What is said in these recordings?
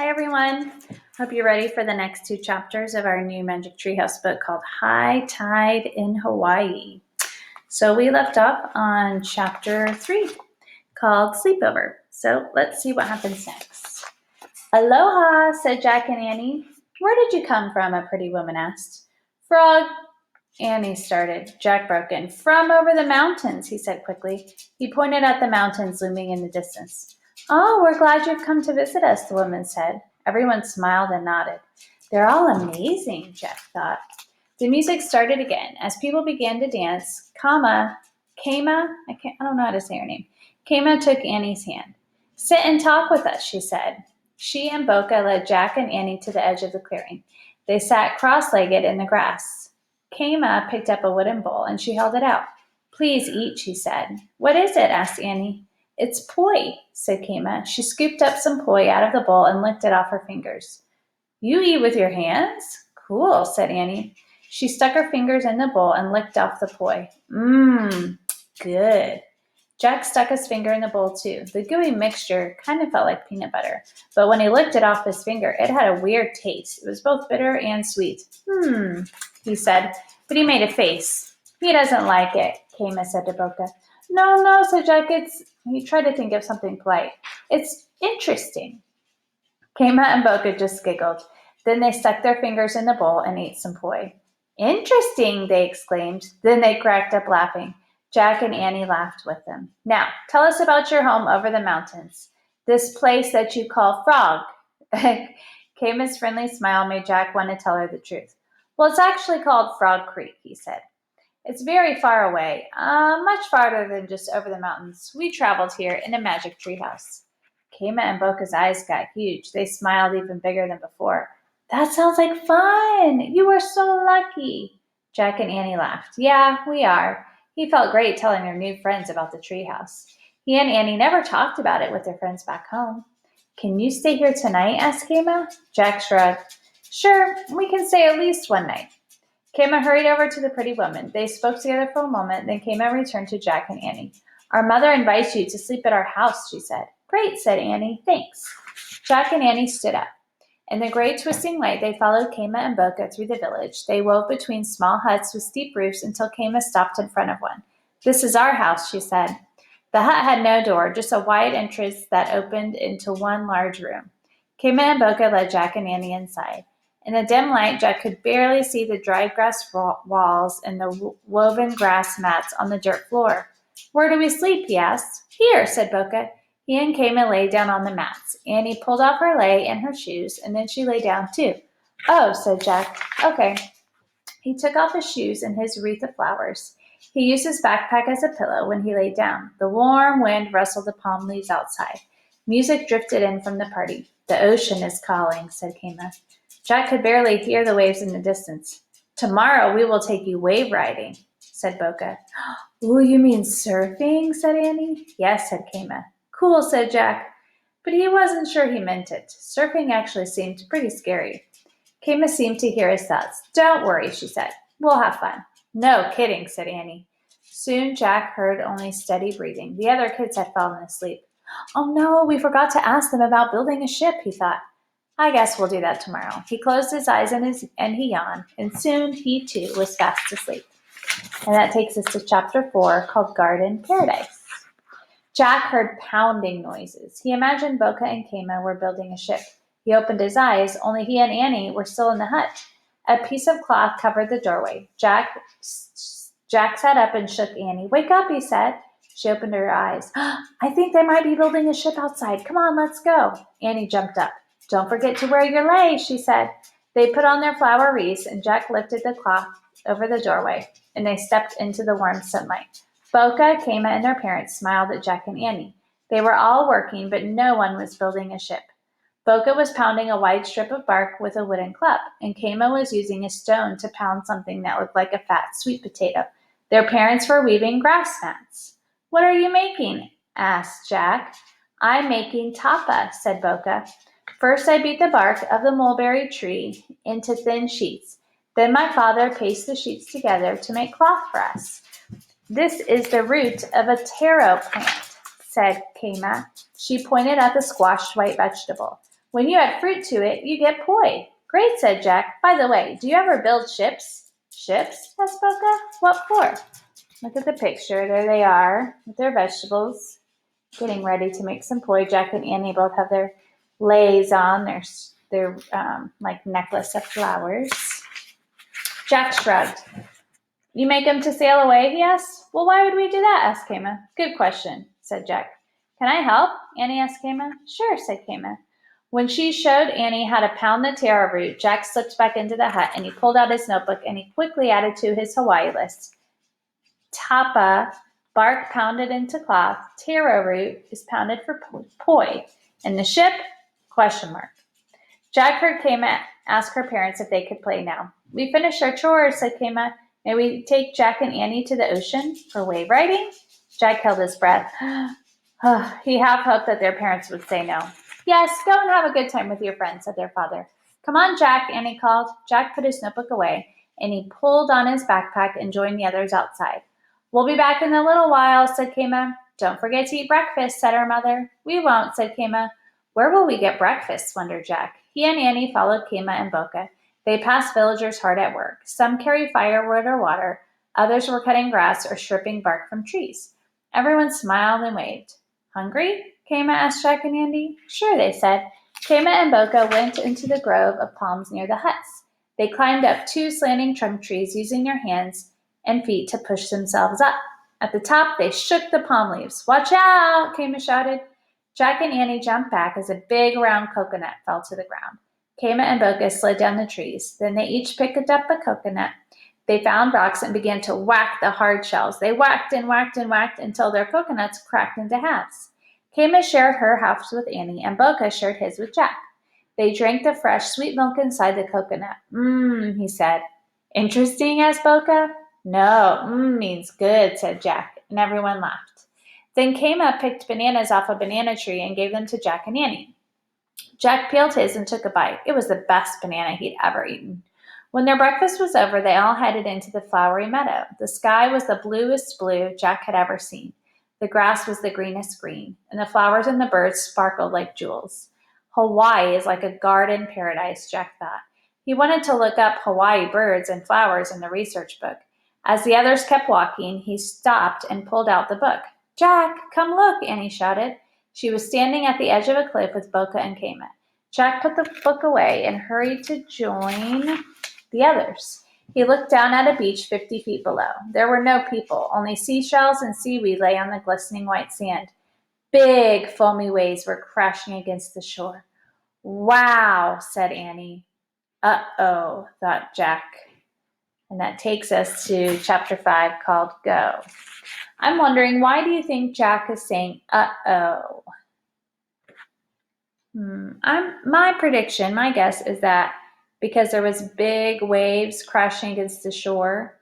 Hi everyone. Hope you're ready for the next two chapters of our new Magic Treehouse book called High Tide in Hawaii. So we left off on chapter 3 called Sleepover. So let's see what happens next. Aloha, said Jack and Annie. Where did you come from? A pretty woman asked. Frog, Annie started. Jack broke in. From over the mountains, he said quickly. He pointed at the mountains looming in the distance. Oh, we're glad you've come to visit us, the woman said. Everyone smiled and nodded. They're all amazing, Jack thought. The music started again. As people began to dance, Kama, I don't know how to say her name. Kama took Annie's hand. Sit and talk with us, she said. She and Boca led Jack and Annie to the edge of the clearing. They sat cross-legged in the grass. Kama picked up a wooden bowl and she held it out. Please eat, she said. What is it? Asked Annie. It's poi, said Kama. She scooped up some poi out of the bowl and licked it off her fingers. You eat with your hands? Cool, said Annie. She stuck her fingers in the bowl and licked off the poi. Mmm, good. Jack stuck his finger in the bowl too. The gooey mixture kind of felt like peanut butter, but when he licked it off his finger, it had a weird taste. It was both bitter and sweet. He said, but he made a face. He doesn't like it, Kama said to Boca. No, said Jack. He tried to think of something polite. It's interesting. Kama and Boca just giggled. Then they stuck their fingers in the bowl and ate some poi. Interesting, they exclaimed. Then they cracked up laughing. Jack and Annie laughed with them. Now, tell us about your home over the mountains. This place that you call Frog. Kama's friendly smile made Jack want to tell her the truth. Well, it's actually called Frog Creek, he said. It's very far away, much farther than just over the mountains. We traveled here in a magic treehouse. Kama and Boca's eyes got huge. They smiled even bigger than before. That sounds like fun. You are so lucky. Jack and Annie laughed. Yeah, we are. He felt great telling their new friends about the treehouse. He and Annie never talked about it with their friends back home. Can you stay here tonight? Asked Kama. Jack shrugged. Sure, we can stay at least one night. Kama hurried over to the pretty woman. They spoke together for a moment, then Kama returned to Jack and Annie. Our mother invites you to sleep at our house, she said. Great, said Annie. Thanks. Jack and Annie stood up. In the gray twisting light, they followed Kama and Boca through the village. They wove between small huts with steep roofs until Kama stopped in front of one. This is our house, she said. The hut had no door, just a wide entrance that opened into one large room. Kama and Boca led Jack and Annie inside. In the dim light, Jack could barely see the dried grass walls and the woven grass mats on the dirt floor. Where do we sleep? He asked. Here, said Boca. He and Kama lay down on the mats. Annie pulled off her lei and her shoes, and then she lay down too. Oh, said Jack. Okay. He took off his shoes and his wreath of flowers. He used his backpack as a pillow when he lay down. The warm wind rustled the palm leaves outside. Music drifted in from the party. The ocean is calling, said Kama. Jack could barely hear the waves in the distance. Tomorrow we will take you wave riding, said Boca. Ooh, you mean surfing, said Annie. Yes, said Kama. Cool, said Jack. But he wasn't sure he meant it. Surfing actually seemed pretty scary. Kama seemed to hear his thoughts. Don't worry, she said. We'll have fun. No kidding, said Annie. Soon Jack heard only steady breathing. The other kids had fallen asleep. Oh no, we forgot to ask them about building a ship, he thought. I guess we'll do that tomorrow. He closed his eyes and he yawned, and soon he too was fast asleep. And that takes us to chapter 4 called Garden Paradise. Jack heard pounding noises. He imagined Boca and Kama were building a ship. He opened his eyes, only he and Annie were still in the hut. A piece of cloth covered the doorway. Jack sat up and shook Annie. Wake up, he said. She opened her eyes. I think they might be building a ship outside. Come on, let's go. Annie jumped up. Don't forget to wear your lei, she said. They put on their flower wreaths, and Jack lifted the cloth over the doorway, and they stepped into the warm sunlight. Boca, Kama, and their parents smiled at Jack and Annie. They were all working, but no one was building a ship. Boca was pounding a wide strip of bark with a wooden club, and Kama was using a stone to pound something that looked like a fat sweet potato. Their parents were weaving grass mats. What are you making? Asked Jack. I'm making tapa, said Boca. First, I beat the bark of the mulberry tree into thin sheets. Then my father pasted the sheets together to make cloth for us. This is the root of a taro plant, said Kama. She pointed at the squashed white vegetable. When you add fruit to it, you get poi. Great, said Jack. By the way, do you ever build ships? Ships? asked Boca. What for? Look at the picture. There they are with their vegetables, getting ready to make some poi. Jack and Annie both have their leis on, their like necklace of flowers. Jack shrugged. You make them to sail away, he asked. Well, why would we do that, asked Kama. Good question, said Jack. Can I help? Annie asked Kama. Sure, said Kama. When she showed Annie how to pound the taro root, Jack slipped back into the hut and he pulled out his notebook and he quickly added to his Hawaii list. Tapa, bark pounded into cloth. Taro root is pounded for poi. And the ship? Question mark. Jack heard Kama ask her parents if they could play now. We finished our chores, said Kama. May we take Jack and Annie to the ocean for wave riding? Jack held his breath. He half hoped that their parents would say no. Yes, go and have a good time with your friends, said their father. Come on, Jack, Annie called. Jack put his notebook away, and he pulled on his backpack and joined the others outside. We'll be back in a little while, said Kama. Don't forget to eat breakfast, said her mother. We won't, said Kama. Where will we get breakfast, wondered Jack. He and Annie followed Kama and Boca. They passed villagers hard at work. Some carried firewood or water. Others were cutting grass or stripping bark from trees. Everyone smiled and waved. Hungry? Kama asked Jack and Andy. Sure, they said. Kama and Boca went into the grove of palms near the huts. They climbed up 2 slanting trunk trees using their hands and feet to push themselves up. At the top, they shook the palm leaves. Watch out, Kama shouted. Jack and Annie jumped back as a big round coconut fell to the ground. Kama and Boca slid down the trees. Then they each picked up a coconut. They found rocks and began to whack the hard shells. They whacked and whacked and whacked until their coconuts cracked into halves. Kama shared her half with Annie, and Boca shared his with Jack. They drank the fresh, sweet milk inside the coconut. He said. Interesting, asked Boca. No, means good, said Jack, and everyone laughed. Then Kama picked bananas off a banana tree and gave them to Jack and Annie. Jack peeled his and took a bite. It was the best banana he'd ever eaten. When their breakfast was over, they all headed into the flowery meadow. The sky was the bluest blue Jack had ever seen. The grass was the greenest green, and the flowers and the birds sparkled like jewels. Hawaii is like a garden paradise, Jack thought. He wanted to look up Hawaii birds and flowers in the research book. As the others kept walking, he stopped and pulled out the book. Jack, come look, Annie shouted. She was standing at the edge of a cliff with Boca and Kama. Jack put the book away and hurried to join the others. He looked down at a beach 50 feet below. There were no people. Only seashells and seaweed lay on the glistening white sand. Big foamy waves were crashing against the shore. Wow, said Annie. Uh-oh, thought Jack. And that takes us to chapter 5 called Go. I'm wondering, why do you think Jack is saying, uh-oh? My prediction, my guess is that because there was big waves crashing against the shore,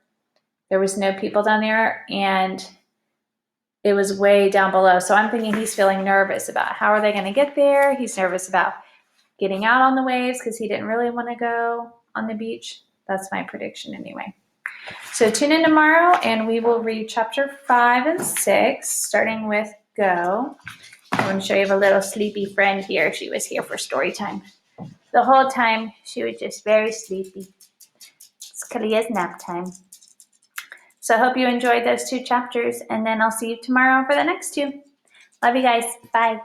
there was no people down there, and it was way down below. So I'm thinking he's feeling nervous about how are they going to get there. He's nervous about getting out on the waves because he didn't really want to go on the beach. That's my prediction anyway. So tune in tomorrow and we will read chapter 5 and 6, starting with Go. I want to show you a little sleepy friend here. She was here for story time. The whole time she was just very sleepy. It's Kalia's nap time. So I hope you enjoyed those 2 chapters, and then I'll see you tomorrow for the next 2. Love you guys. Bye.